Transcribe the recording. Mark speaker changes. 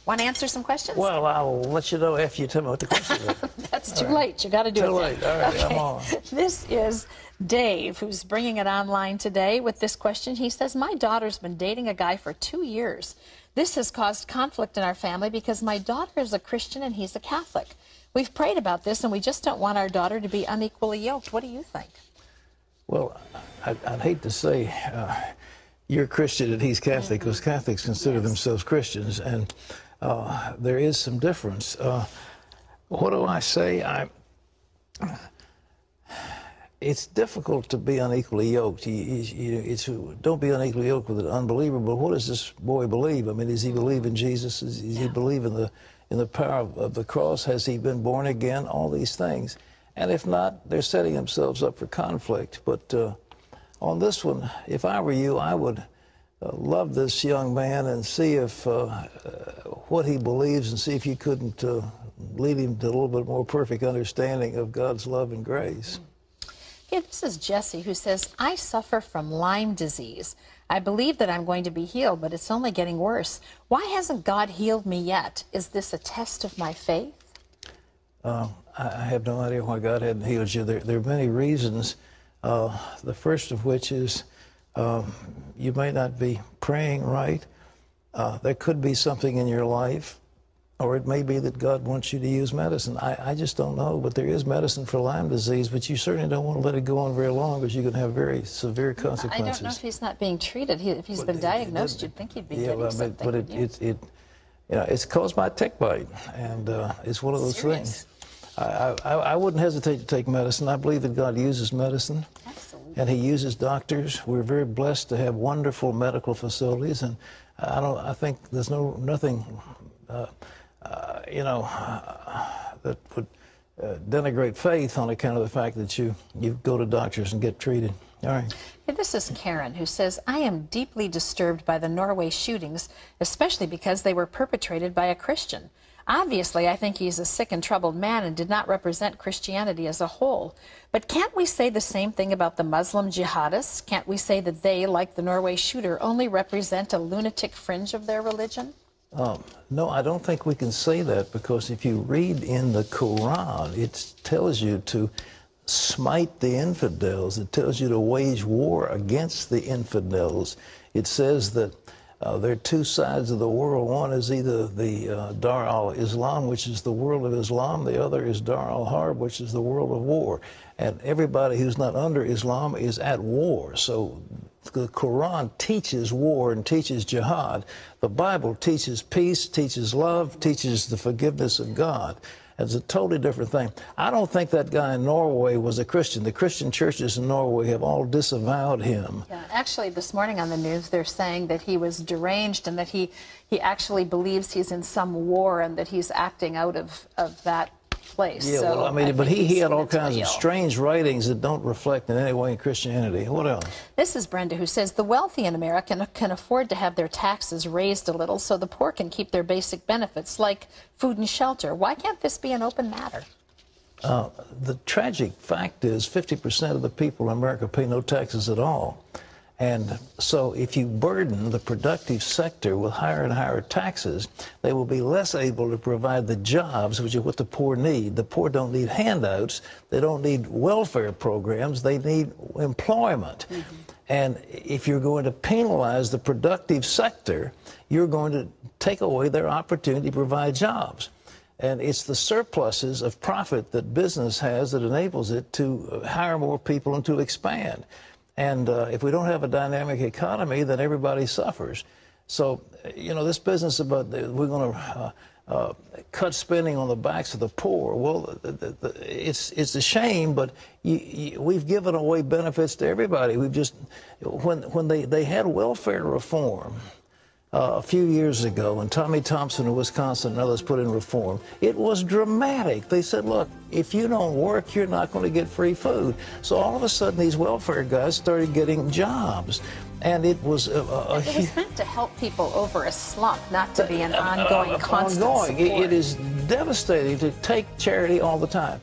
Speaker 1: Want to answer some questions?
Speaker 2: Well, I'll let you know after you tell me what the question is.
Speaker 1: That's too late. You got to do it.
Speaker 2: Too late. All right,
Speaker 1: okay.
Speaker 2: I'm on.
Speaker 1: This is Dave, who's bringing it online today with this question. He says, my daughter's been dating a guy for 2 years. This has caused conflict in our family because my daughter is a Christian and he's a Catholic. We've prayed about this, and we just don't want our daughter to be unequally yoked. What do you think?
Speaker 2: Well, I'd hate to say you're Christian and he's Catholic, because Catholics consider themselves Christians, and there is some difference. What do I say? It's difficult to be unequally yoked. Don't be unequally yoked with an unbeliever. But what does this boy believe? I mean, does he believe in Jesus? Does he believe in the power of the cross? Has he been born again? All these things. And if not, they're setting themselves up for conflict. But on this one, if I were you, I would love this young man and see if what he believes, and see if you couldn't lead him to a little bit more perfect understanding of God's love and grace.
Speaker 1: Okay, this is Jesse, who says, I suffer from Lyme disease. I believe that I'm going to be healed, but it's only getting worse. Why hasn't God healed me yet? Is this a test of my faith?
Speaker 2: I have no idea why God hadn't healed you. There are many reasons. The first of which is you may not be praying right. There could be something in your life, or it may be that God wants you to use medicine. I just don't know, but there is medicine for Lyme disease, but you certainly don't want to let it go on very long, because you can have very severe consequences.
Speaker 1: I don't know if he's not being treated. If he's been diagnosed, you'd think he'd be getting something.
Speaker 2: But it's caused by a tick bite, and it's one of those things. I wouldn't hesitate to take medicine. I believe that God uses medicine.
Speaker 1: Absolutely.
Speaker 2: And he uses doctors. We're very blessed to have wonderful medical facilities, and I think there's nothing that would denigrate faith on account of the fact that you go to doctors and get treated. All right.
Speaker 1: Hey, this is Karen, who says, I am deeply disturbed by the Norway shootings, especially because they were perpetrated by a Christian. Obviously, I think he's a sick and troubled man and did not represent Christianity as a whole. But can't we say the same thing about the Muslim jihadists? Can't we say that they, like the Norway shooter, only represent a lunatic fringe of their religion?
Speaker 2: No, I don't think we can say that, because if you read in the Quran, it tells you to smite the infidels. It tells you to wage war against the infidels. It says that there are two sides of the world. One is either the Dar al-Islam, which is the world of Islam. The other is Dar al-Harb, which is the world of war. And everybody who's not under Islam is at war. So the Quran teaches war and teaches jihad. The Bible teaches peace, teaches love, teaches the forgiveness of God. It's a totally different thing. I don't think that guy in Norway was a Christian. The Christian churches in Norway have all disavowed him.
Speaker 1: Yeah, actually, this morning on the news, they're saying that he was deranged and that he actually believes he's in some war and that he's acting out of that place.
Speaker 2: Yeah,
Speaker 1: so
Speaker 2: well, I mean, but he had all kinds of strange writings that don't reflect in any way in Christianity. What else?
Speaker 1: This is Brenda, who says, the wealthy in America can afford to have their taxes raised a little so the poor can keep their basic benefits like food and shelter. Why can't this be an open matter?
Speaker 2: The tragic fact is 50% of the people in America pay no taxes at all. And so if you burden the productive sector with higher and higher taxes, they will be less able to provide the jobs, which is what the poor need. The poor don't need handouts. They don't need welfare programs. They need employment. And if you're going to penalize the productive sector, you're going to take away their opportunity to provide jobs. And it's the surpluses of profit that business has that enables it to hire more people and to expand. And if we don't have a dynamic economy, then everybody suffers. So, you know, this business about we're going to cut spending on the backs of the poor, well, it's a shame, but we've given away benefits to everybody. We've just, when they had welfare reform a few years ago, and Tommy Thompson in Wisconsin and others put in reform, it was dramatic. They said, look, if you don't work, you're not going to get free food. So all of a sudden, these welfare guys started getting jobs. And it was
Speaker 1: it was meant to help people over a slump, not to be an ongoing, constant support.
Speaker 2: It is devastating to take charity all the time.